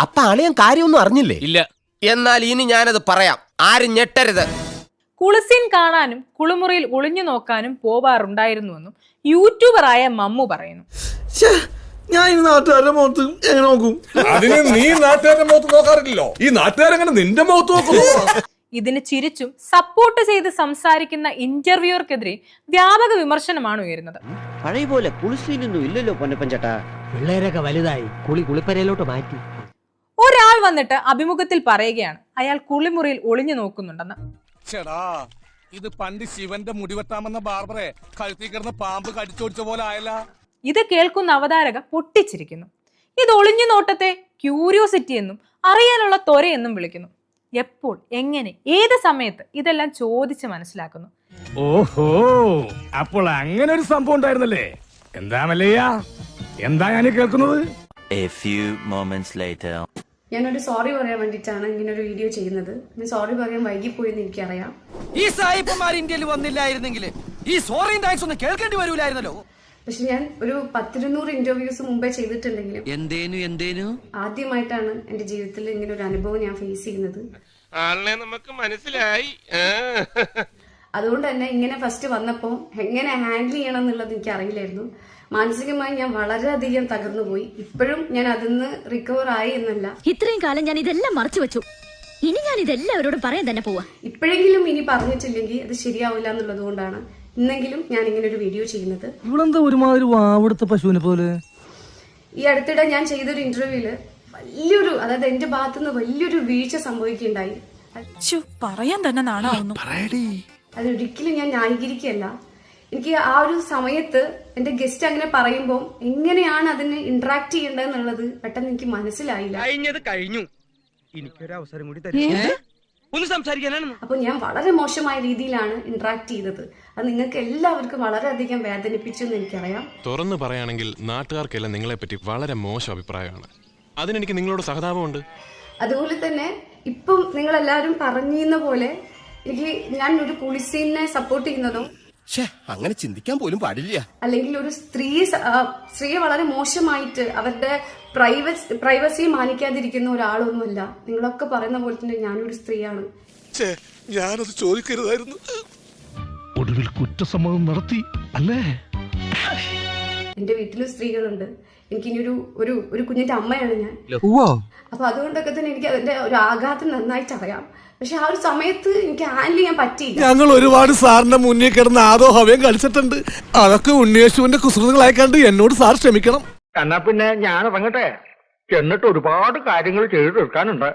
അപ്പൊ അളിയൻ കാര്യമൊന്നും അറിഞ്ഞില്ലേ? ഇല്ല. എന്നാൽ ഇനി ഞാനത് പറയാം, ആരും ഞെട്ടരുത്. കുളിസീൻ കാണാനും കുളിമുറിയിൽ ഒളിഞ്ഞു നോക്കാനും പോവാറുണ്ടായിരുന്നുവെന്നും യൂട്യൂബറായ മമ്മു പറയുന്നു. ഞാൻ ഈ നാട്ടുകാരുടെ മുഖത്ത് എങ്ങനെ നോക്കും? അതിന് നീ നാട്ടുകാരുടെ മുഖത്ത് നോക്കാറില്ലല്ലോ, ഈ നാട്ടുകാരെങ്ങനെ നിന്റെ മുഖത്ത് നോക്കുന്നു? ഇതിന് ചിരിച്ചും സപ്പോർട്ട് ചെയ്ത് സംസാരിക്കുന്ന ഇന്റർവ്യൂവർക്കെതിരെ വ്യാപക വിമർശനമാണ് ഉയരുന്നത്. പഴയ പോലെ കുളിസീനൊന്നും ഇല്ലല്ലോ പൊന്നപ്പൻ ചേട്ടാ. പിള്ളേരൊക്കെ വലുതായി, കുളിപ്പരയിലോട്ട് മാറ്റി. ഒരാൾ വന്നിട്ട് അഭിമുഖത്തിൽ പറയുകയാണ് അയാൾ കുളിമുറിയിൽ ഒളിഞ്ഞു നോക്കുന്നുണ്ടെന്ന്. ചേടാ, ഇത് പണ്ട് ശിവന്റെ മുടിവെട്ടാമെന്ന ബാർബറെ കഴുത്തി കിടന്ന് പാമ്പ് കടിച്ചോടിച്ച പോലെ ആയല്ല. ഇത് കേൾക്കുന്ന അവതാരക പൊട്ടിച്ചിരിക്കുന്നു. ഇത് ഒളിഞ്ഞു നോട്ടത്തെ ക്യൂരിയോസിറ്റി എന്നും അറിയാനുള്ള ത്വരയെന്നും വിളിക്കുന്നു. എപ്പോൾ, എങ്ങനെ, ഏത് സമയത്ത് ഇതെല്ലാം ചോദിച്ച് മനസ്സിലാക്കുന്നു. ഓഹോ, അപ്പോൾ അങ്ങനെ ഒരു സംഭവം ഉണ്ടായിരുന്നല്ലേ? എന്താ മല്ലയ്യ, എന്താ ഞാൻ കേൾക്കുന്നത്? ഞാനൊരു സോറി പറയാൻ വേണ്ടിയിട്ടാണ് ഇങ്ങനെ ഒരു വീഡിയോ ചെയ്യുന്നത്. ഞാൻ സോറി പറയാൻ വൈകിപ്പോയെന്ന് എനിക്കറിയാം. ഈ സായിപ്പന്മാർ ഇന്ത്യയിൽ വന്നില്ലായിരുന്നെങ്കിൽ ഈ സോറിയും താങ്ക്സ് ഒന്നും കേൾക്കേണ്ടി വരൂലായിരുന്നല്ലോ. പക്ഷെ ഞാൻ ഒരു 100-200 ഇന്റർവ്യൂസ് മുമ്പേ ചെയ്തിട്ടുണ്ടെങ്കിലും ആദ്യമായിട്ടാണ് എന്റെ ജീവിതത്തിൽ ഇങ്ങനെ ഒരു അനുഭവം ഞാൻ ഫേസ് ചെയ്യുന്നത്. ആളിനെ നമുക്ക് മനസ്സിലായി. അതുകൊണ്ട് തന്നെ ഇങ്ങനെ ഫസ്റ്റ് വന്നപ്പോൾ എങ്ങനെ ഹാൻഡിൽ ചെയ്യണം എന്നുള്ളത് എനിക്ക് അറിയില്ലായിരുന്നു. മാനസികമായി ഞാൻ വളരെയധികം തകർന്നു പോയി. ഇപ്പോഴും ഞാൻ അതിന്ന് റിക്കവർ ആയി എന്നല്ല, ഇത്രയും കാലം ഞാൻ ഇതെല്ലാം മറച്ചു വെച്ചു. ഇനി ഞാൻ ഇതെല്ലാവരോടും പറയാൻ തന്നെ പോവാ. ഇപ്പോഴെങ്കിലും ഇനി പറഞ്ഞിട്ടില്ലെങ്കിൽ അത് ശരിയാവില്ല എന്നുള്ളത് കൊണ്ടാണ് ഇന്നെങ്കിലും ഞാൻ ഇങ്ങനെ ഒരു വീഡിയോ ചെയ്യുന്നത്. ഇവളെന്താ ഒരുമാതിരി വാവെടുത്ത പശുവിനെ പോലെ? ഈ അടുത്തിടെ ഞാൻ ചെയ്തൊരു ഇന്റർവ്യൂവില് വലിയൊരു, അതായത് എന്റെ ഭാഗത്തുനിന്ന് വലിയൊരു വീഴ്ച സംഭവിക്കുകയുണ്ടായി. പറയാൻ തന്നെ നാണാവുന്നു. അതൊരിക്കലും ഞാൻ ന്യായീകരിക്കുകയല്ല. എനിക്ക് ആ ഒരു സമയത്ത് എന്റെ ഗസ്റ്റ് അങ്ങനെ പറയുമ്പോൾ എങ്ങനെയാണ് അതിന് ഇന്ററാക്ട് ചെയ്യേണ്ടതെന്നുള്ളത് പെട്ടെന്ന് എനിക്ക് മനസ്സിലായില്ല. കഴിഞ്ഞു, എനിക്കൊരു അവസരം കൂടി ഒന്ന് സംസാരിക്കാനാണ്. അപ്പൊ ഞാൻ വളരെ മോശമായ രീതിയിലാണ് ഇന്ററാക്ട് ചെയ്തത്. അത് നിങ്ങൾക്ക് എല്ലാവർക്കും വളരെയധികം വേദനിപ്പിച്ചു എന്ന് എനിക്കറിയാം. തുറന്നു പറയുകയാണെങ്കിൽ നാട്ടുകാർക്കെല്ലാം നിങ്ങളെ പറ്റി വളരെ മോശം അഭിപ്രായമാണ്. അതിനെനിക്ക് നിങ്ങളോട് സഹതാപമുണ്ട്. അതുപോലെ തന്നെ ഇപ്പം നിങ്ങൾ എല്ലാവരും പറഞ്ഞിരുന്ന പോലെ എനിക്ക് ഞാൻ ഒരു കുളിസീനെ സപ്പോർട്ട് ചെയ്യുന്നതോ അങ്ങനെ ചിന്തിക്കാൻ പോലും പാടില്ല, അല്ലെങ്കിൽ ഒരു സ്ത്രീയെ വളരെ മോശമായിട്ട് അവരുടെ പ്രൈവസി മാനിക്കാതിരിക്കുന്ന ഒരാളൊന്നുമല്ല. നിങ്ങളൊക്കെ പറയുന്ന പോലെ തന്നെ ഞാനൊരു സ്ത്രീയാണ്. ഞാനത് ചോദിക്കരുതായിരുന്നു. ഒടുവിൽ കുറ്റസമ്മതം നടത്തി അല്ലേ? എന്റെ വീട്ടിലും സ്ത്രീകളുണ്ട്. എനിക്കിനി ഒരു കുഞ്ഞിന്റെ അമ്മയാണ് ഞാൻ. അപ്പൊ അതുകൊണ്ടൊക്കെ തന്നെ എനിക്ക് അതിന്റെ ഒരു ആഘാതം നന്നായിട്ട് അറിയാം. പക്ഷെ ആ ഒരു സമയത്ത് എനിക്ക് ഹാൻഡിൽ ചെയ്യാൻ പറ്റിയില്ല. ഞങ്ങൾ ഒരുപാട് സാറിന്റെ മുന്നിൽ കിടന്ന് ആദോ ഹവയും കളിച്ചിട്ടുണ്ട്. അതൊക്കെ ഉണ്ണിയേശുവിന്റെ കുസൃതികളായി കണ്ട് എന്നോട് സാർ ക്ഷമിക്കണം. എന്നാ പിന്നെ ഞാൻ ഇറങ്ങട്ടെ, എന്നിട്ട് ഒരുപാട് കാര്യങ്ങൾ ചെയ്തു തീർക്കാനുണ്ട്.